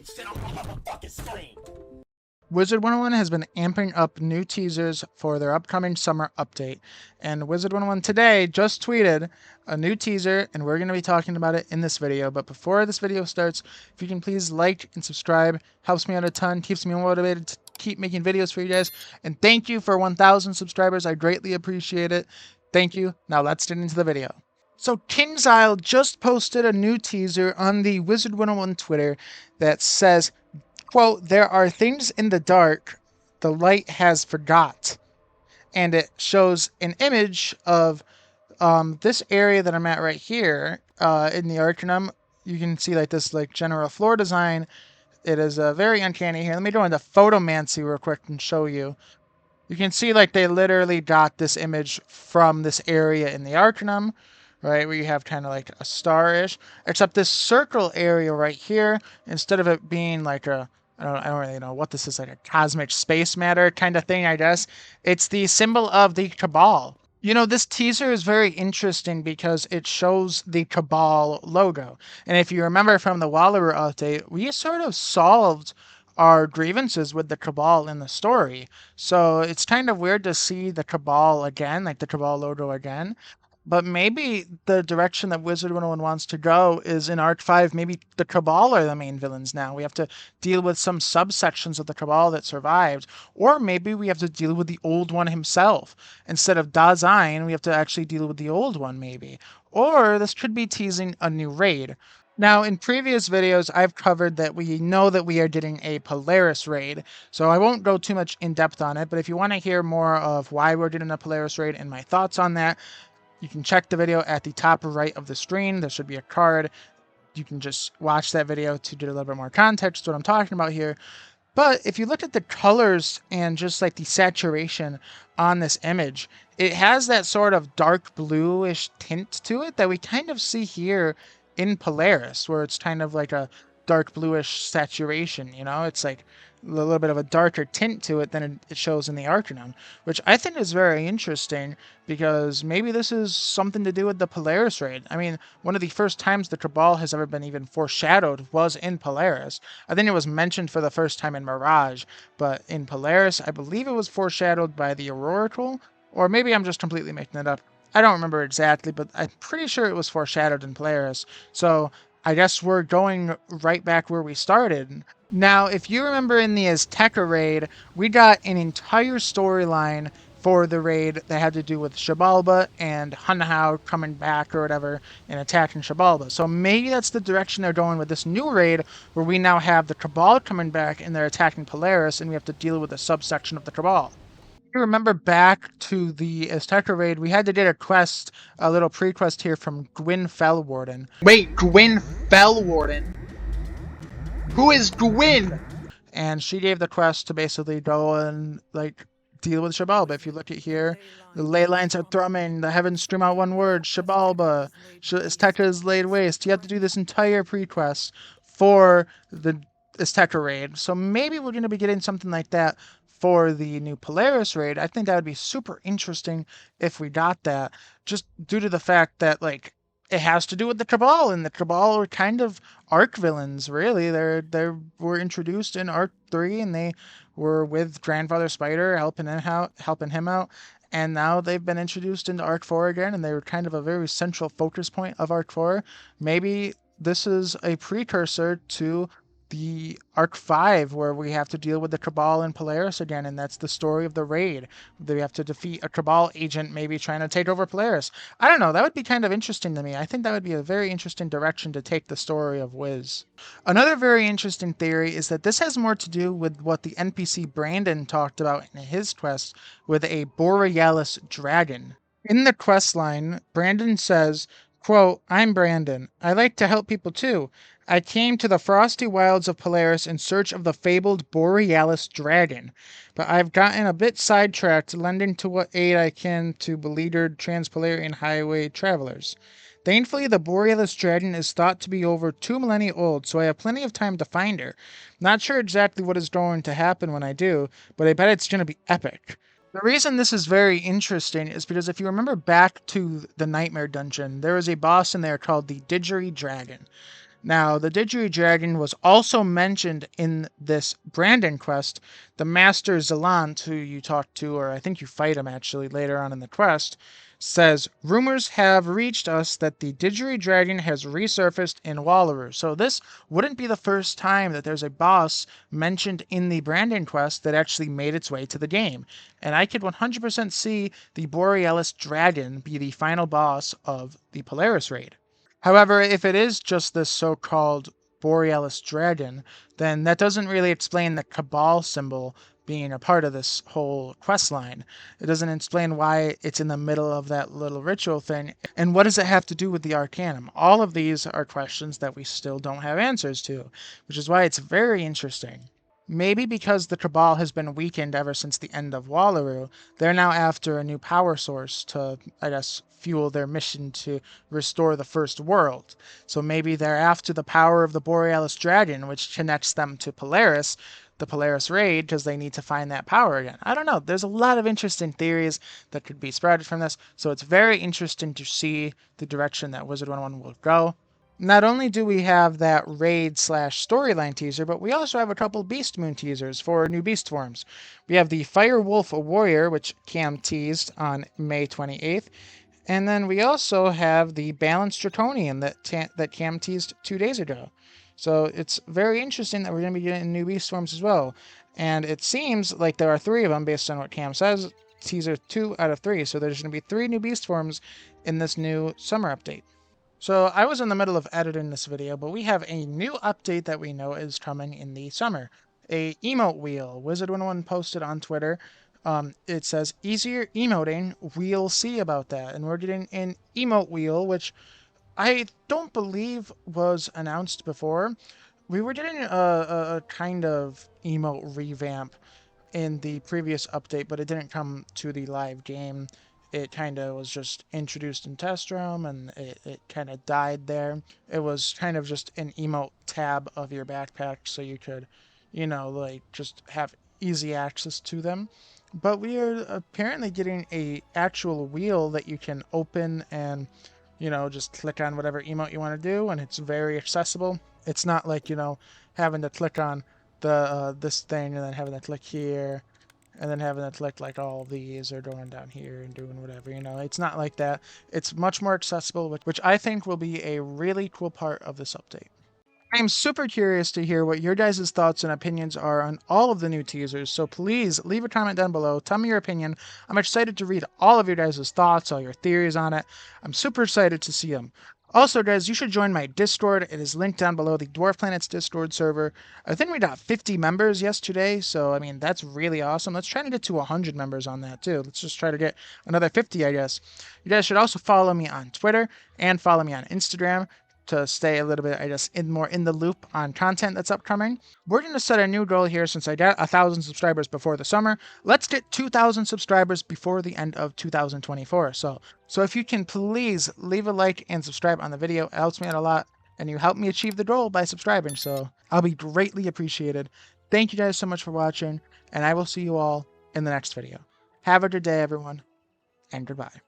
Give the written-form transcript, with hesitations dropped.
shit on the fucking screen. Wizard101 has been amping up new teasers for their upcoming summer update, and Wizard101 today just tweeted a new teaser, and we're going to be talking about it in this video. But before this video starts, if you can please like and subscribe, helps me out a ton, keeps me motivated to keep making videos for you guys, and thank you for 1,000 subscribers. I greatly appreciate it. Thank you. Now let's get into the video. So KingsIsle just posted a new teaser on the Wizard101 Twitter that says, quote, "There are things in the dark the light has forgot." And it shows an image of this area that I'm at right here in the Arcanum. You can see like this like general floor design. It is very uncanny here. Let me go into Photomancy real quick and show you. You can see like they literally got this image from this area in the Arcanum, right, where you have kind of like a star-ish, except this circle area right here, instead of it being like a, I don't really know what this is, like a cosmic space matter kind of thing, I guess. It's the symbol of the Cabal. You know, this teaser is very interesting because it shows the Cabal logo. And if you remember from the Wallerer update, we sort of solved our grievances with the Cabal in the story. So it's kind of weird to see the Cabal again, like the Cabal logo again. But maybe the direction that Wizard101 wants to go is in Arc 5, maybe the Cabal are the main villains now. We have to deal with some subsections of the Cabal that survived. Or maybe we have to deal with the old one himself. Instead of Dasein, we have to actually deal with the old one, maybe. Or this could be teasing a new raid. Now, in previous videos, I've covered that we know that we are getting a Polaris raid, so I won't go too much in depth on it, but if you want to hear more of why we're getting a Polaris raid and my thoughts on that, you can check the video at the top right of the screen. There should be a card. You can just watch that video to get a little bit more context to what I'm talking about here. But if you look at the colors and just like the saturation on this image, it has that sort of dark bluish tint to it that we kind of see here in Polaris, where it's kind of like a dark bluish saturation, you know? It's like a little bit of a darker tint to it than it shows in the Arcanum, which I think is very interesting because maybe this is something to do with the Polaris raid. I mean, one of the first times the Cabal has ever been even foreshadowed was in Polaris. I think it was mentioned for the first time in Mirage, but in Polaris, I believe it was foreshadowed by the Oracle, or maybe I'm just completely making it up. I don't remember exactly, but I'm pretty sure it was foreshadowed in Polaris. So I guess we're going right back where we started. Now, if you remember in the Azteca raid, we got an entire storyline for the raid that had to do with Xibalba and Hunhao coming back or whatever and attacking Xibalba. So maybe that's the direction they're going with this new raid, where we now have the Cabal coming back and they're attacking Polaris, and we have to deal with a subsection of the Cabal. You remember back to the Azteca raid, we had to get a quest, a little pre-quest here from Gwyn Fellwarden. Wait, Gwyn Fellwarden? Who is Gwyn? And she gave the quest to basically go and, like, deal with Xibalba. If you look at here, the ley lines are thrumming, the heavens stream out one word, Xibalba. Azteca is laid waste. You have to do this entire pre-quest for the Azteca raid. So maybe we're going to be getting something like that for the new Polaris raid. I think that would be super interesting if we got that, just due to the fact that, like, it has to do with the Cabal, and the Cabal are kind of arc villains, really. They were introduced in Arc 3, and they were with Grandfather Spider helping him out, and now they've been introduced into Arc 4 again, and they were kind of a very central focus point of Arc 4. Maybe this is a precursor to the Arc 5, where we have to deal with the Cabal and Polaris again, and that's the story of the raid. We have to defeat a Cabal agent maybe trying to take over Polaris. I don't know, that would be kind of interesting to me. I think that would be a very interesting direction to take the story of Wiz. Another very interesting theory is that this has more to do with what the NPC Brandon talked about in his quest with a Borealis dragon. In the quest line, Brandon says, quote, "I'm Brandon. I like to help people too. I came to the frosty wilds of Polaris in search of the fabled Borealis dragon, but I've gotten a bit sidetracked, lending to what aid I can to beleaguered Transpolarian highway travelers. Thankfully, the Borealis dragon is thought to be over 2 millennia old, so I have plenty of time to find her. Not sure exactly what is going to happen when I do, but I bet it's going to be epic." The reason this is very interesting is because if you remember back to the Nightmare Dungeon, there was a boss in there called the Didgeridoo Dragon. Now, the Didgeridoo was also mentioned in this Brandon quest. The Master Zelant, who you talk to, or I think you fight him actually later on in the quest, says, rumors have reached us that the Didgeridoo has resurfaced in Wallaroo. So this wouldn't be the first time that there's a boss mentioned in the Brandon quest that actually made its way to the game. And I could 100% see the Borealis dragon be the final boss of the Polaris raid. However, if it is just this so-called Borealis dragon, then that doesn't really explain the Cabal symbol being a part of this whole quest line. It doesn't explain why it's in the middle of that little ritual thing, and what does it have to do with the Arcanum? All of these are questions that we still don't have answers to, which is why it's very interesting. Maybe because the Cabal has been weakened ever since the end of Wallaroo, they're now after a new power source to, I guess, fuel their mission to restore the first world. So maybe they're after the power of the Borealis dragon, which connects them to Polaris, the Polaris raid, because they need to find that power again. I don't know. There's a lot of interesting theories that could be sprouted from this, so it's very interesting to see the direction that Wizard101 will go. Not only do we have that raid / storyline teaser, but we also have a couple Beastmoon teasers for new beast forms. We have the Fire Wolf Warrior, which Cam teased on May 28th, and then we also have the Balanced Draconian that Cam teased 2 days ago. So it's very interesting that we're going to be getting new beast forms as well. And it seems like there are 3 of them based on what Cam says. Teaser 2 out of 3. So there's going to be 3 new beast forms in this new summer update. So I was in the middle of editing this video, but we have a new update that we know is coming in the summer. A emote wheel. Wizard101 posted on Twitter. It says, easier emoting, we'll see about that. And we're getting an emote wheel, which I don't believe was announced before. We were getting a kind of emote revamp in the previous update, but it didn't come to the live game. It kind of was just introduced in test room, and it kind of died there. It was kind of just an emote tab of your backpack, so you could, like just have easy access to them. But we are apparently getting a actual wheel that you can open and, just click on whatever emote you want to do, and it's very accessible. It's not like, having to click on the this thing and then having to click here and then having to click like all of these or going down here and doing whatever, It's not like that. It's much more accessible, which I think will be a really cool part of this update. I'm super curious to hear what your guys' thoughts and opinions are on all of the new teasers, so please leave a comment down below, tell me your opinion. I'm excited to read all of your guys' thoughts, all your theories on it. I'm super excited to see them. Also, guys, you should join my Discord. It is linked down below, the Dwarf Planet's Discord server. I think we got 50 members yesterday, so, that's really awesome. Let's try to get to 100 members on that, too. Let's just try to get another 50, I guess. You guys should also follow me on Twitter and follow me on Instagram to stay a little bit, more in the loop on content that's upcoming. We're going to set a new goal here since I got 1,000 subscribers before the summer. Let's get 2,000 subscribers before the end of 2024. So if you can please leave a like and subscribe on the video, it helps me out a lot, and you help me achieve the goal by subscribing, so I'll be greatly appreciated. Thank you guys so much for watching, and I will see you all in the next video. Have a good day, everyone, and goodbye.